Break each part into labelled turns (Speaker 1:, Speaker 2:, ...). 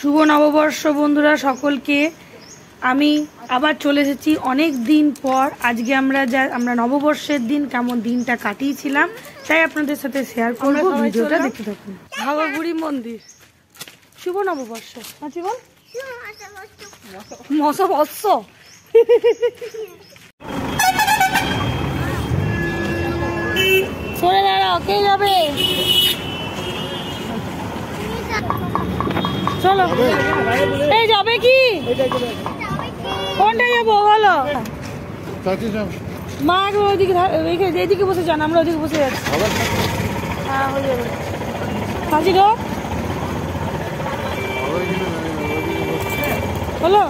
Speaker 1: শুভ নববর্ষ বন্ধুরা সকলকে। আমি আবার চলে এসেছি অনেক দিন পর। আজকে আমরা নববর্ষের দিন কেমন দিনটা কাটিয়েছিলাম তাই আপনাদের সাথে শেয়ার করব। ভিডিওটা দেখতে থাকুন। ভাগরবুড়ি মন্দির, শুভ নববর্ষ। আছি বল মশাবর্ষ। সরে দাঁড়াও, কে যাবে? চলো, এই যাবে কি? কোনটা যাবো বলো? মা ওইদিকে এইদিকে বসে যান, আমরা ওইদিকে বসে যাচ্ছি। হ্যাঁ হয়ে যাবে। হাজি গো বলো।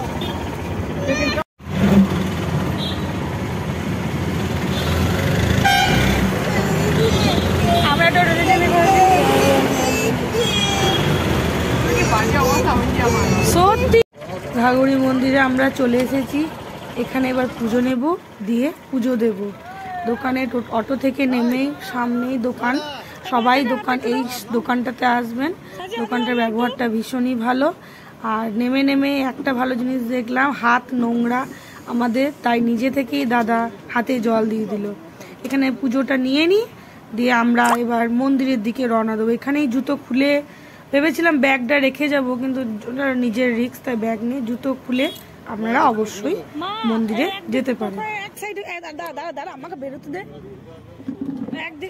Speaker 1: আমরা তো সত্যি ঘাগরি মন্দিরে আমরা চলে এসেছি। এখানে এবার পুজো নেব, দিয়ে পুজো দেব। দোকানে অটো থেকে নেমেই সামনেই দোকান, সবাই এই দোকানটাতে আসবেন। দোকানটার ব্যবহারটা ভীষণই ভালো। আর নেমে একটা ভালো জিনিস দেখলাম, হাত নোংরা আমাদের, তাই নিজে থেকেই দাদা হাতে জল দিয়ে দিল। এখানে পুজোটা নিয়ে দিয়ে আমরা এবার মন্দিরের দিকে রওনা দেবো। এখানেই জুতো খুলে ভেবেছিলাম ব্যাগটা রেখে যাব, কিন্তু নিজের রিস্ক, তাই ব্যাগ নিয়ে জুতো খুলে আপনারা অবশ্যই মন্দিরে যেতে পারেন। আমাকে বেরোতে দে,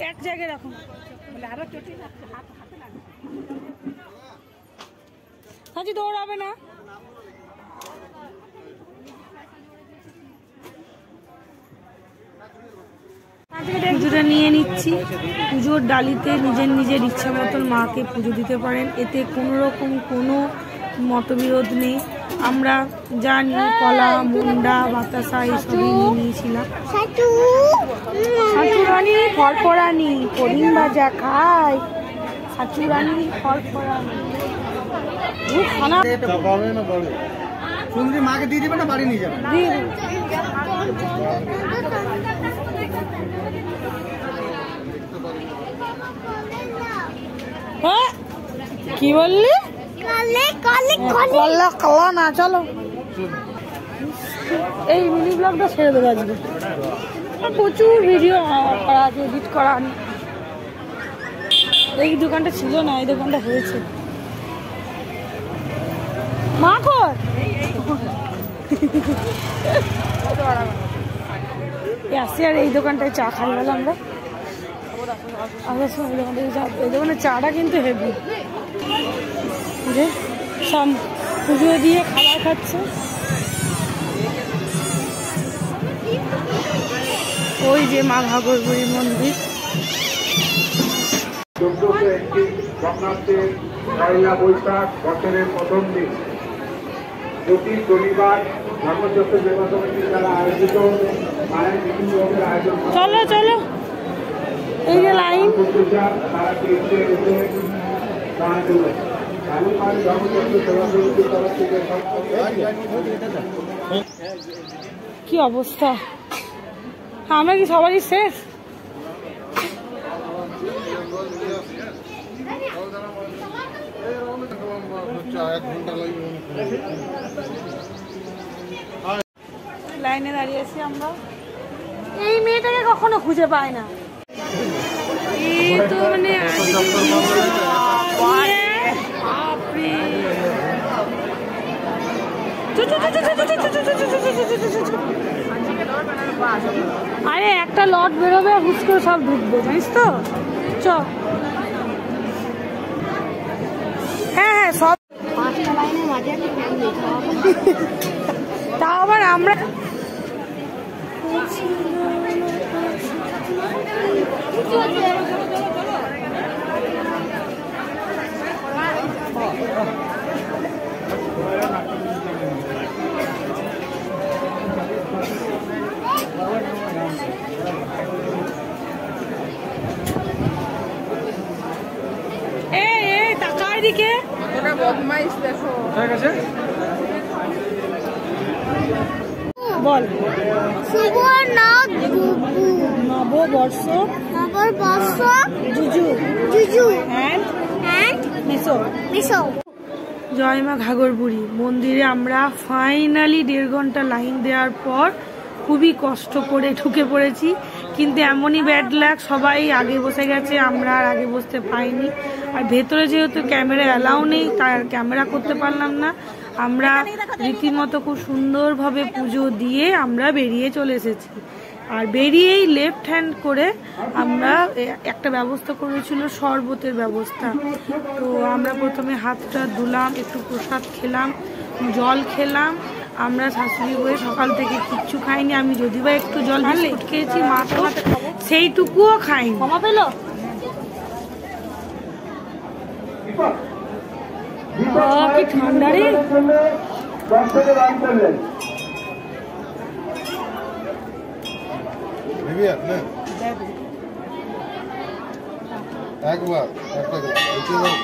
Speaker 1: এক জায়গায় রাখুন। হাজি দৌড়াবে না। পুজোটা নিয়ে নিচ্ছি। পুজোর ডালিতে নিজের ইচ্ছা মতন মাকে পুজো দিতে পারেন, এতে কোনো রকম কোনো মতবিরোধ নেই। আমরা জানি কলা, মুন্ডা, বাতাসা এসবই নিয়ে নিয়েছিলাম। সাচুরানি ফরফরানি করিম ভাজা খাই, সাচুরানি ফরফরানি মাকে দিয়ে দেবে না, বাড়ি নিয়ে যাবে। কি বললি? না চলো, এই মিনি ব্লগটা ছেড়ে দেবো আজকে। প্রচুর ভিডিও করা আছে, এডিট করা। এই দোকানটা ছিল না, এই দোকানটা হয়েছে। মা কর আসি। আর এই দোকানটায় চা খাই বলো আমরা। এই দোকানে চাটা কিন্তু হেভি। যে সব পুজো দিয়ে খাবার খাচ্ছে। ওই যে মা ভাগরবুড়ি মন্দির। পয়লা বৈশাখ বছরের প্রথম দিন, প্রতি শনিবার ধর্মচক্র সেবা সমিতি দ্বারা আয়োজিত মায়ের বিভিন্ন রকমের আয়োজন। চলো চলো, এই যে লাইন। কি অবস্থা, আমরা কি সবারই শেষ? লাইনে দাঁড়িয়ে আছি আমরা। এই মেয়েটাকে কখনো খুঁজে পায় না। এই তো মানে আরে একটা লট বেরোবে, হুস করে সব ঢুকবে, জানিস তো। চ হ্যাঁ সব তাও আবার আমরা দিকে বল। শুভ নববর্ষ জুজু জুজু এন্ড মিশো মিশো জয় মা ঘাগরবুড়ি মন্দিরে আমরা ফাইনালি 1.5 ঘন্টা লাইন দেওয়ার পর খুবই কষ্ট করে ঢুকে পড়েছি, কিন্তু এমনই ব্যাড লাক সবাই আগে বসে গেছে, আমরা আর আগে বসতে পাইনি। আর ভেতরে যেহেতু ক্যামেরা অ্যালাউ নেই তাই ক্যামেরা করতে পারলাম না। আমরা রীতিমতো খুব সুন্দরভাবে পুজো দিয়ে আমরা বেরিয়ে চলে এসেছি। আর বেরিয়েই লেফট হ্যান্ড করে আমরা একটা ব্যবস্থা করেছিল শরবতের ব্যবস্থা। তো আমরা প্রথমে হাতটা ধুলাম, একটু প্রসাদ খেলাম, জল খেলাম। আমরা শাশুড়ি বয়ে সকাল থেকে কিচ্ছু খাইনি, আমি যদি বা একটু জল বিস্কুট খেয়েছি, মা তো সেইটুকুও খাইনি। কি ঠান্ডা রে।
Speaker 2: একবার একটা গ্লাস,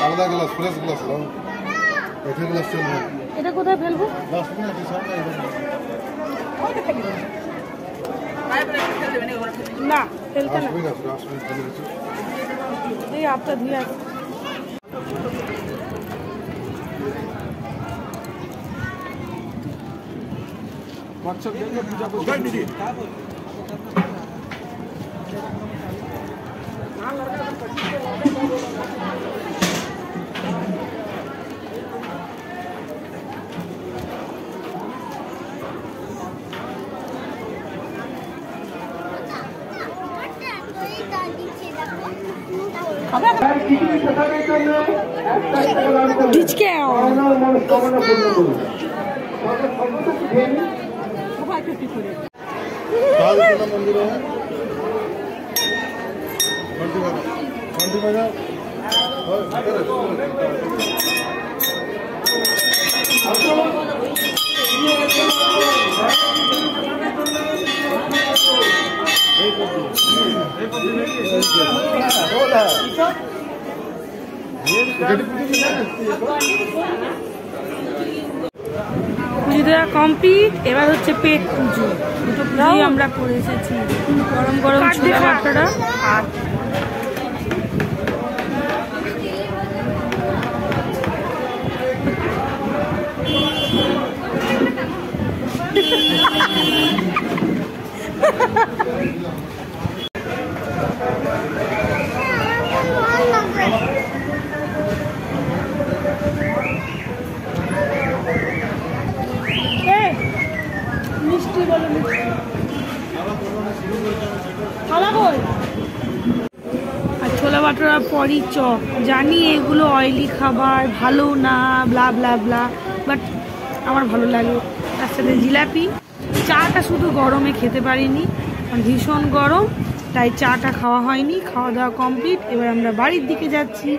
Speaker 2: আলাদা গ্লাস, ফ্রেশ গ্লাস দাও। এটা গ্লাস চলবে।
Speaker 1: এটা কোথায় ফেলবো?
Speaker 2: 10 মিনিট সামনে
Speaker 1: না ফেলতে না,
Speaker 2: রাসমিনিট চলে গেছে।
Speaker 1: এই আপটা ধুয়ে আছে।
Speaker 2: বাচ্চা দেখে পূজা করতে দিদি। মন্দিরে
Speaker 1: পুজো দেওয়া কমপ্লিট। এবার হচ্ছে পেট পুজো। দুটো পুজোই আমরা করে এসেছি। গরম গরম ছোলা বাটাটা আর মিষ্টি বলো, আর ছোলা বাটার পরই চপ। জানি এগুলো অয়েলি খাবার, ভালো না, ব্লা ব্লা ব্লা, বাট আমার ভালো লাগে। তার সাথে জিলাপি। চাটা শুধু গরমে খেতে পারিনি, ভীষণ গরম, তাই চাটা খাওয়া হয়নি। খাওয়া দাওয়া কমপ্লিট। এবার আমরা বাড়ির দিকে যাচ্ছি।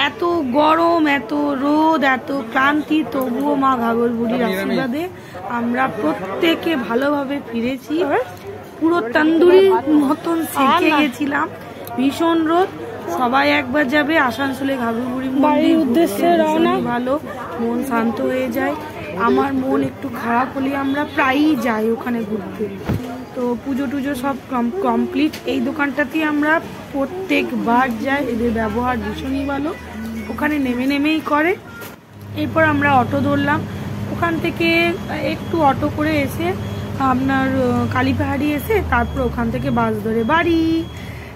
Speaker 1: এত গরম, এত রোদ, এত ক্লান্তি, তবুও মা ঘাগরবুড়ির আশীর্বাদে আমরা প্রত্যেকে ভালোভাবে ফিরেছি। পুরো তন্দুরি মতন সেঁকে গেছিলাম, ভীষণ রোদ। সবাই একবার যাবে আসানসোলে ঘাগরবুড়ি মন্দির, উদ্দেশ্যে রওনা। ভালো মন শান্ত হয়ে যায়। আমার মন একটু খারাপ হলে আমরা প্রায়ই যাই ওখানে ঘুরতে। তো পুজো টুজো সব কমপ্লিট। এই দোকানটাতেই আমরা প্রত্যেকবার যাই, এদের ব্যবহার ভীষণই ভালো। ওখানে নেমে নেমেই করে। এরপর আমরা অটো ধরলাম, ওখান থেকে একটু অটো করে এসে আপনার কালীপাহাড়ি এসে তারপর ওখান থেকে বাস ধরে বাড়ি।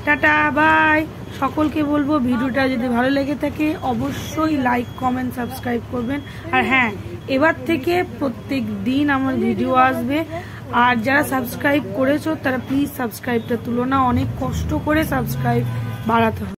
Speaker 1: Tata, bye. সকলকে বলবো ভিডিওটা যদি ভালো লেগে থাকে অবশ্যই লাইক, কমেন্ট, সাবস্ক্রাইব করবেন। আর হ্যাঁ, এবার থেকে প্রত্যেক দিন আমার ভিডিও আসবে। আর যারা সাবস্ক্রাইব করেছো তারা প্লিজ সাবস্ক্রাইবটা তুলো না, অনেক কষ্ট করে সাবস্ক্রাইব বাড়াতে হবে।